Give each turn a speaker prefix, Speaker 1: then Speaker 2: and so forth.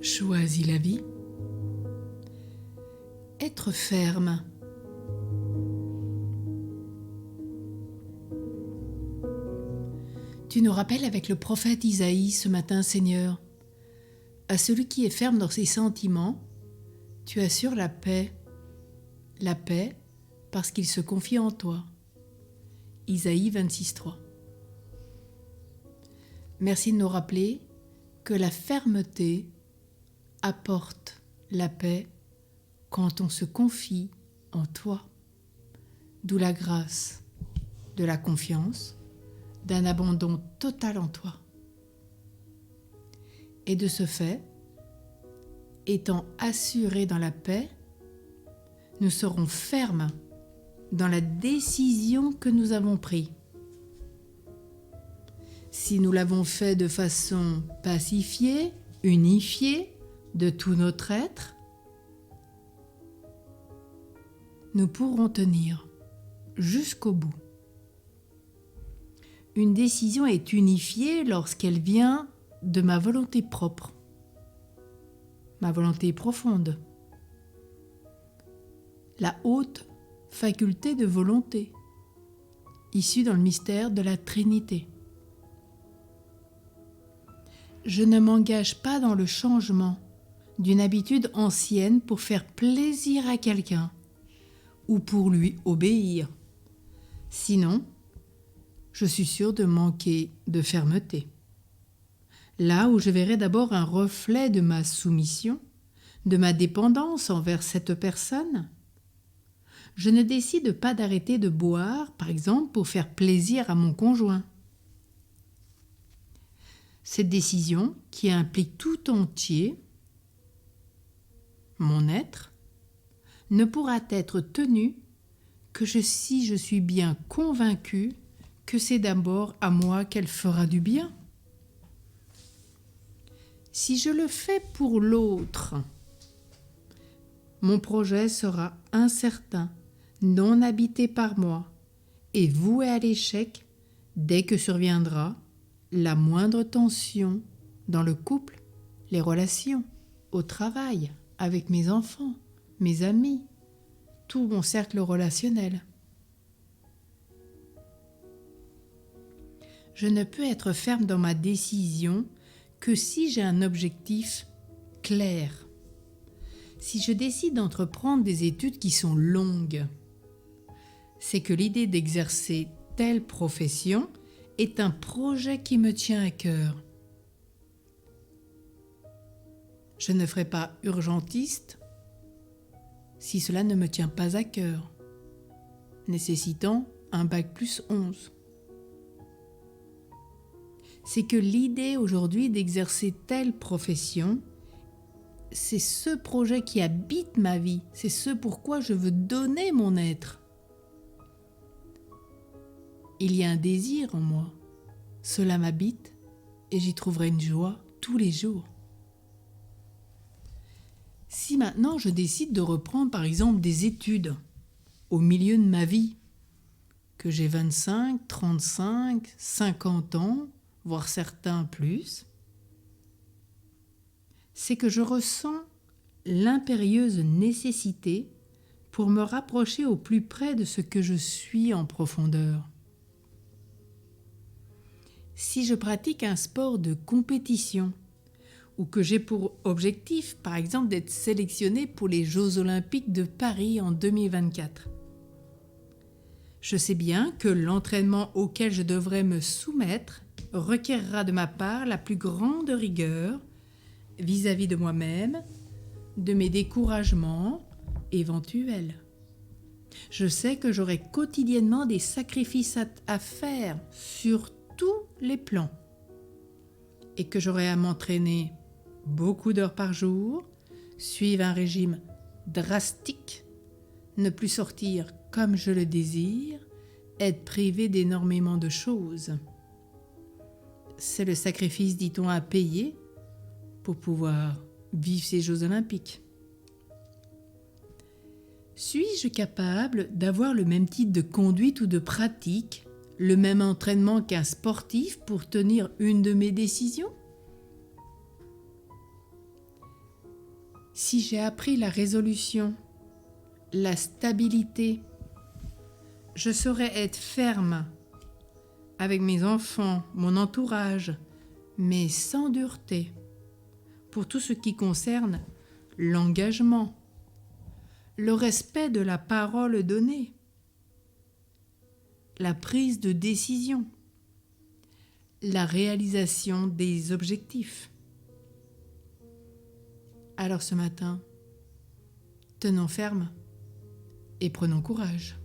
Speaker 1: Choisis la vie. Être ferme. Tu nous rappelles avec le prophète Isaïe ce matin, Seigneur. À celui qui est ferme dans ses sentiments, tu assures la paix. La paix parce qu'il se confie en toi. Isaïe 26:3. Merci de nous rappeler que la fermeté apporte la paix quand on se confie en toi. D'où la grâce de la confiance, d'un abandon total en toi. Et de ce fait, étant assurés dans la paix, nous serons fermes dans la décision que nous avons prise. Si nous l'avons fait de façon pacifiée, unifiée de tout notre être, nous pourrons tenir jusqu'au bout. Une décision est unifiée lorsqu'elle vient de ma volonté propre, ma volonté profonde, la haute faculté de volonté, issue dans le mystère de la Trinité. Je ne m'engage pas dans le changement d'une habitude ancienne pour faire plaisir à quelqu'un ou pour lui obéir. Sinon, je suis sûre de manquer de fermeté. Là où je verrai d'abord un reflet de ma soumission, de ma dépendance envers cette personne, je ne décide pas d'arrêter de boire, par exemple, pour faire plaisir à mon conjoint. Cette décision, qui implique tout entier, mon être, ne pourra être tenue que si je suis bien convaincue que c'est d'abord à moi qu'elle fera du bien. Si je le fais pour l'autre, mon projet sera incertain, non habité par moi, et voué à l'échec dès que surviendra la moindre tension dans le couple, les relations, au travail, avec mes enfants, mes amis, tout mon cercle relationnel. Je ne peux être ferme dans ma décision que si j'ai un objectif clair. Si je décide d'entreprendre des études qui sont longues, c'est que l'idée d'exercer telle profession est un projet qui me tient à cœur. Je ne ferai pas urgentiste si cela ne me tient pas à cœur, nécessitant un bac+11. C'est que l'idée aujourd'hui d'exercer telle profession, c'est ce projet qui habite ma vie, c'est ce pourquoi je veux donner mon être. Il y a un désir en moi, cela m'habite et j'y trouverai une joie tous les jours. Si maintenant je décide de reprendre par exemple des études au milieu de ma vie, que j'ai 25, 35, 50 ans, voire certains plus, c'est que je ressens l'impérieuse nécessité pour me rapprocher au plus près de ce que je suis en profondeur. Si je pratique un sport de compétition ou que j'ai pour objectif, par exemple, d'être sélectionné pour les Jeux Olympiques de Paris en 2024, je sais bien que l'entraînement auquel je devrais me soumettre requerra de ma part la plus grande rigueur vis-à-vis de moi-même, de mes découragements éventuels. Je sais que j'aurai quotidiennement des sacrifices à faire sur tous les plans et que j'aurai à m'entraîner beaucoup d'heures par jour, suivre un régime drastique, ne plus sortir comme je le désire, être privé d'énormément de choses. C'est le sacrifice, dit-on, à payer pour pouvoir vivre ces Jeux Olympiques. Suis-je capable d'avoir le même type de conduite ou de pratique, le même entraînement qu'un sportif pour tenir une de mes décisions ? Si j'ai appris la résolution, la stabilité, je saurai être ferme avec mes enfants, mon entourage, mais sans dureté, pour tout ce qui concerne l'engagement, le respect de la parole donnée, la prise de décision, la réalisation des objectifs. Alors ce matin, tenons ferme et prenons courage.